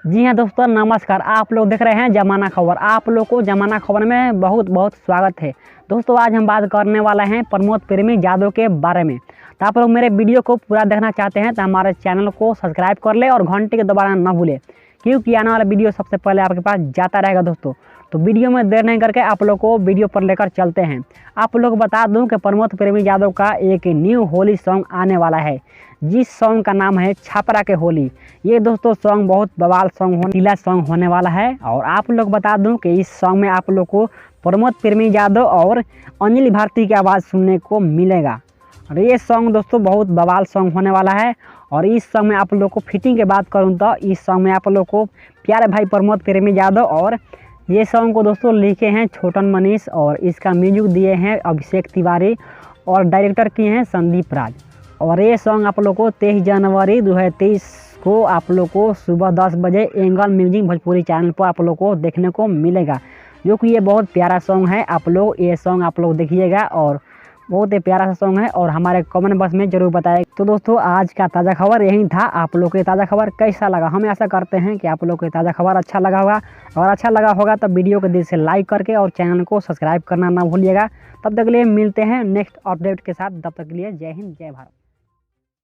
जी हाँ दोस्तों, नमस्कार। आप लोग देख रहे हैं जमाना खबर। आप लोग को जमाना खबर में बहुत बहुत स्वागत है। दोस्तों आज हम बात करने वाले हैं प्रमोद प्रेमी यादव के बारे में। तो आप लोग मेरे वीडियो को पूरा देखना चाहते हैं तो हमारे चैनल को सब्सक्राइब कर ले और घंटे के दबाना ना भूले, क्योंकि आने वाला वीडियो सबसे पहले आपके पास जाता रहेगा दोस्तों। तो वीडियो में देर नहीं करके आप लोग को वीडियो पर लेकर चलते हैं। आप लोग बता दूं कि प्रमोद प्रेमी यादव का एक न्यू होली सॉन्ग आने वाला है, जिस सॉन्ग का नाम है छपरा के होली। ये दोस्तों सॉन्ग बहुत बवाल सॉन्ग नीला सॉन्ग होने वाला है। और आप लोग बता दूं कि इस सॉन्ग में आप लोग को प्रमोद प्रेमी यादव और अनिल भारती की आवाज़ सुनने को मिलेगा। और ये सॉन्ग दोस्तों बहुत बवाल सॉन्ग होने वाला है। और इस सॉन्ग में आप लोग को फिटिंग की बात करूं तो इस सॉन्ग में आप लोग को प्यारे भाई प्रमोद प्रेमी यादव, और ये सॉन्ग को दोस्तों लिखे हैं छोटन मनीष, और इसका म्यूजिक दिए हैं अभिषेक तिवारी, और डायरेक्टर किए हैं संदीप राज। और ये सॉन्ग आप लोग को 23 जनवरी 2023 को आप लोग को सुबह 10 बजे एंगल म्यूजिक भोजपुरी चैनल पर आप लोग को देखने को मिलेगा, जो कि ये बहुत प्यारा सॉन्ग है। आप लोग ये सॉन्ग आप लोग देखिएगा और बहुत ही प्यारा सा सॉन्ग है, और हमारे कमेंट बॉक्स में जरूर बताएं। तो दोस्तों आज का ताज़ा खबर यही था। आप लोग को ताज़ा खबर कैसा लगा, हम ऐसा करते हैं कि आप लोग को ताज़ा खबर अच्छा लगा होगा। और अच्छा लगा होगा तो वीडियो को दिल से लाइक करके और चैनल को सब्सक्राइब करना ना भूलिएगा। तब तक के लिए मिलते हैं नेक्स्ट अपडेट के साथ। तब तक के लिए जय हिंद जय भारत।